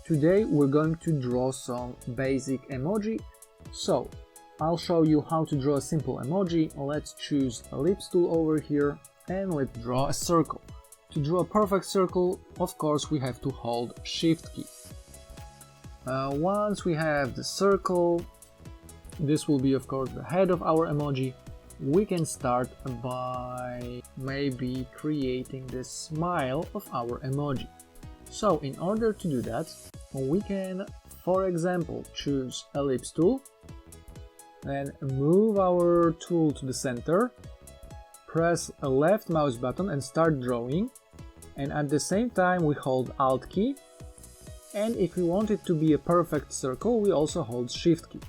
Today we're going to draw some basic emoji. So I'll show you how to draw a simple emoji. Let's choose ellipse tool over here and let's draw a circle. To draw a perfect circle, of course, we have to hold Shift key. Once we have the circle, this will be of course the head of our emoji. We can start by maybe creating the smile of our emoji. So in order to do that, we can, for example, choose ellipse tool and move our tool to the center, press a left mouse button and start drawing, and at the same time we hold Alt key, and if we want it to be a perfect circle we also hold Shift key.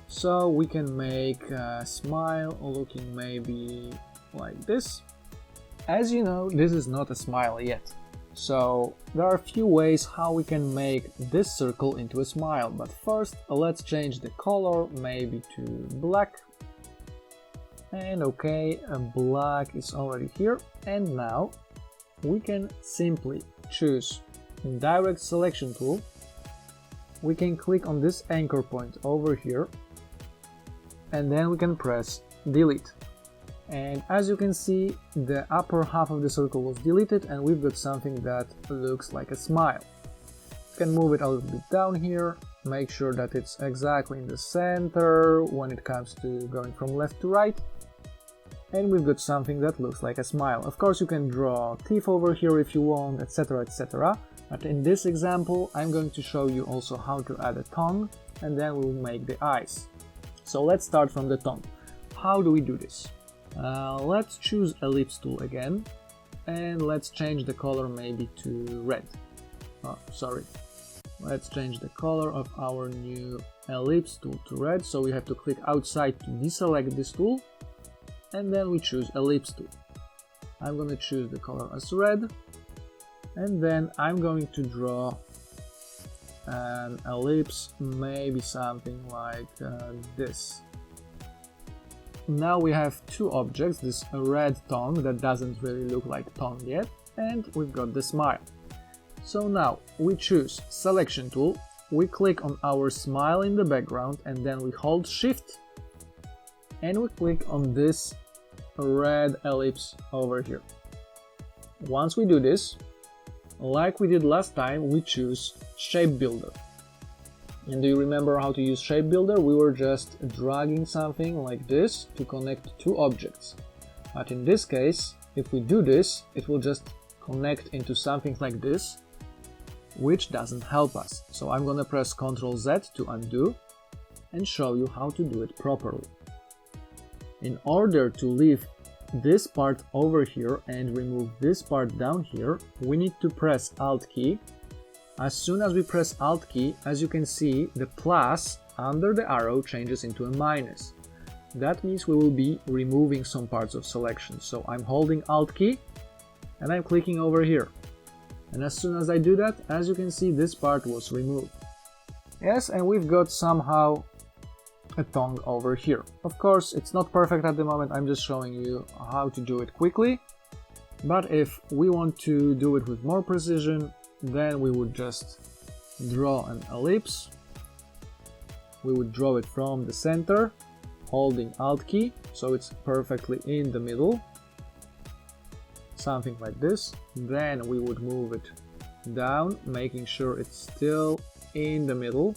So we can make a smile looking maybe like this. As you know, this is not a smile yet. So there are a few ways how we can make this circle into a smile, but first let's change the color maybe to black. And okay, black is already here, and now we can simply choose direct selection tool. We can click on this anchor point over here and then we can press delete. And as you can see, the upper half of the circle was deleted and we've got something that looks like a smile. You can move it a little bit down here, make sure that it's exactly in the center when it comes to going from left to right. And we've got something that looks like a smile. Of course, you can draw teeth over here if you want, etc, etc. But in this example, I'm going to show you also how to add a tongue, and then we'll make the eyes. So let's start from the tongue. How do we do this? Let's choose ellipse tool again, and let's change the color maybe to red. Oh, sorry. Let's change the color of our new ellipse tool to red. So we have to click outside to deselect this tool, and then we choose ellipse tool. I'm going to choose the color as red, and then I'm going to draw an ellipse, maybe something like this. Now we have two objects, this red tongue that doesn't really look like tongue yet, and we've got the smile. So now we choose selection tool, we click on our smile in the background and then we hold Shift and we click on this red ellipse over here. Once we do this, like we did last time, we choose Shape Builder. And do you remember how to use Shape Builder? We were just dragging something like this to connect two objects. But in this case, if we do this, it will just connect into something like this, which doesn't help us. So I'm gonna press Ctrl Z to undo and show you how to do it properly. In order to leave this part over here and remove this part down here, we need to press Alt key. As soon as we press Alt key, as you can see, the plus under the arrow changes into a minus. That means we will be removing some parts of selection. So I'm holding Alt key and I'm clicking over here. And as soon as I do that, as you can see, this part was removed. Yes, and we've got somehow a tongue over here. Of course, it's not perfect at the moment, I'm just showing you how to do it quickly. But if we want to do it with more precision, then we would just draw an ellipse. We would draw it from the center, holding Alt key, so it's perfectly in the middle. Something like this. Then we would move it down, making sure it's still in the middle.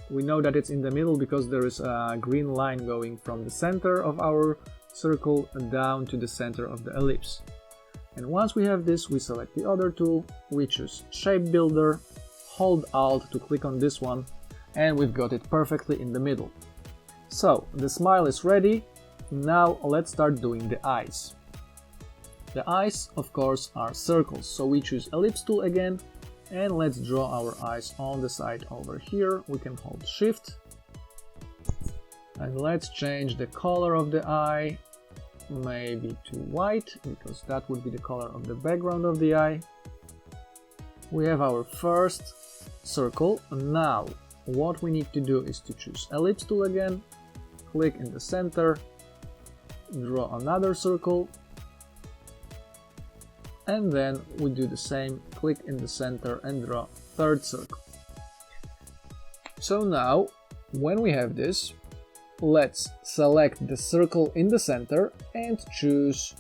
We know that it's in the middle because there is a green line going from the center of our circle down to the center of the ellipse. And once we have this, we select the other tool, we choose Shape Builder, hold Alt to click on this one, and we've got it perfectly in the middle. So the smile is ready. Now let's start doing the eyes. The eyes, of course, are circles, so we choose ellipse tool again, and let's draw our eyes on the side over here. We can hold Shift, and let's change the color of the eye, maybe to white, because that would be the color of the background of the eye. We have our first circle. Now what we need to do is to choose ellipse tool again, click in the center, draw another circle, and then we do the same, click in the center and draw third circle. So now, when we have this, let's select the circle in the center and choose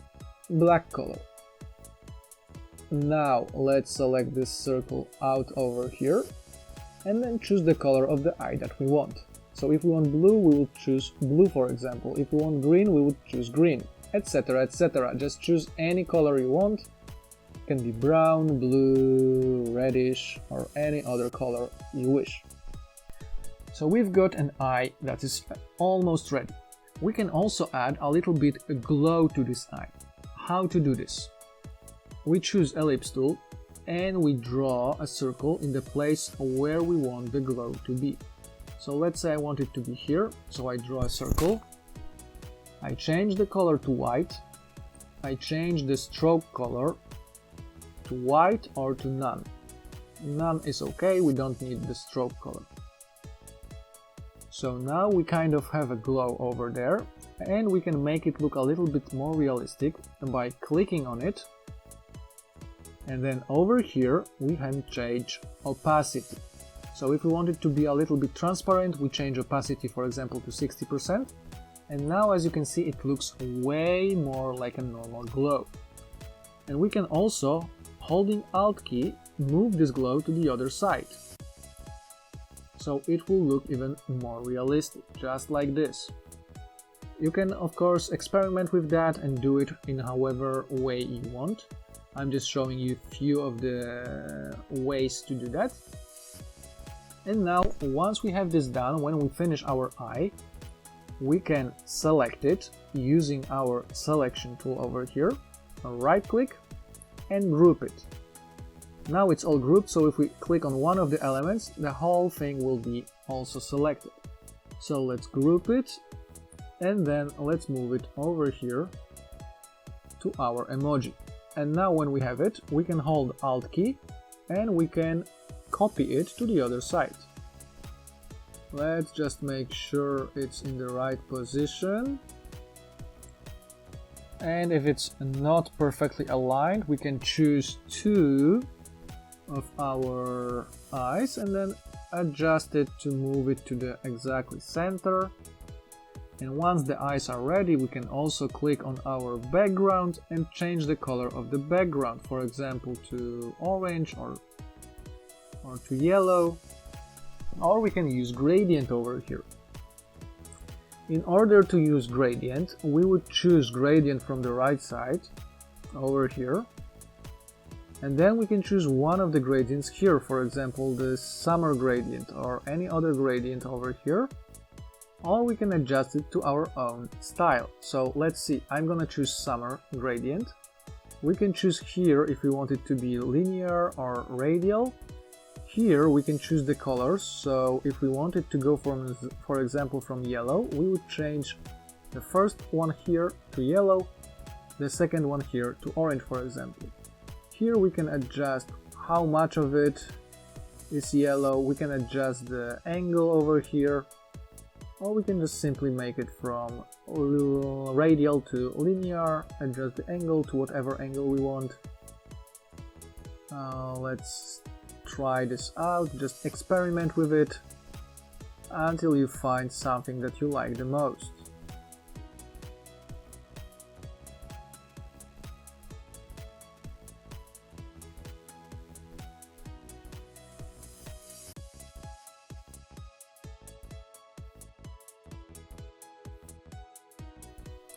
black color. Now let's select this circle out over here and then choose the color of the eye that we want. So if we want blue, we would choose blue, for example. If we want green, we would choose green, etc, etc. Just choose any color you want. It can be brown, blue, reddish, or any other color you wish. So we've got an eye that is almost ready. We can also add a little bit of glow to this eye. How to do this? We choose ellipse tool and we draw a circle in the place where we want the glow to be. So let's say I want it to be here, so I draw a circle. I change the color to white. I change the stroke color to white or to none. None is okay, we don't need the stroke color. So now we kind of have a glow over there, and we can make it look a little bit more realistic by clicking on it. And then over here we can change opacity. So if we want it to be a little bit transparent, we change opacity, for example, to 60%. And now, as you can see, it looks way more like a normal glow. And we can also, holding Alt key, move this glow to the other side. So it will look even more realistic, just like this. You can, of course, experiment with that and do it in however way you want. I'm just showing you a few of the ways to do that. And now, once we have this done, when we finish our eye, we can select it using our selection tool over here, right click and group it. Now it's all grouped, so if we click on one of the elements, the whole thing will be also selected. So let's group it and then let's move it over here to our emoji. And now when we have it, we can hold Alt key and we can copy it to the other side. Let's just make sure it's in the right position. And if it's not perfectly aligned, we can choose two of our eyes and then adjust it to move it to the exactly center. And once the eyes are ready, we can also click on our background and change the color of the background, for example to orange or to yellow, or we can use gradient over here. In order to use gradient, we would choose gradient from the right side over here, and then we can choose one of the gradients here, for example the summer gradient or any other gradient over here, or we can adjust it to our own style. So let's see, I'm gonna choose summer gradient. We can choose here if we want it to be linear or radial. Here we can choose the colors, so if we want it to go from, for example, from yellow, we would change the first one here to yellow, the second one here to orange, for example. Here we can adjust how much of it is yellow, we can adjust the angle over here, or we can just simply make it from radial to linear, adjust the angle to whatever angle we want. Let's try this out, just experiment with it until you find something that you like the most.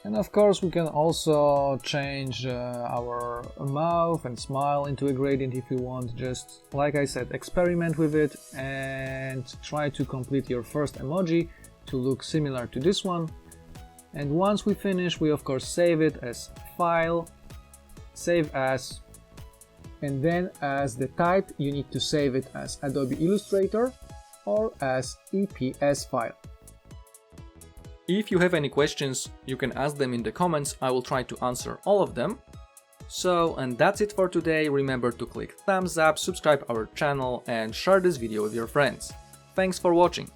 And of course we can also change our mouth and smile into a gradient if you want. Just like I said, experiment with it and try to complete your first emoji to look similar to this one. And once we finish, we of course save it as file, save as, and then as the type you need to save it as Adobe Illustrator or as EPS file. If you have any questions, you can ask them in the comments, I will try to answer all of them. So, and that's it for today. Remember to click thumbs up, subscribe our channel and share this video with your friends. Thanks for watching.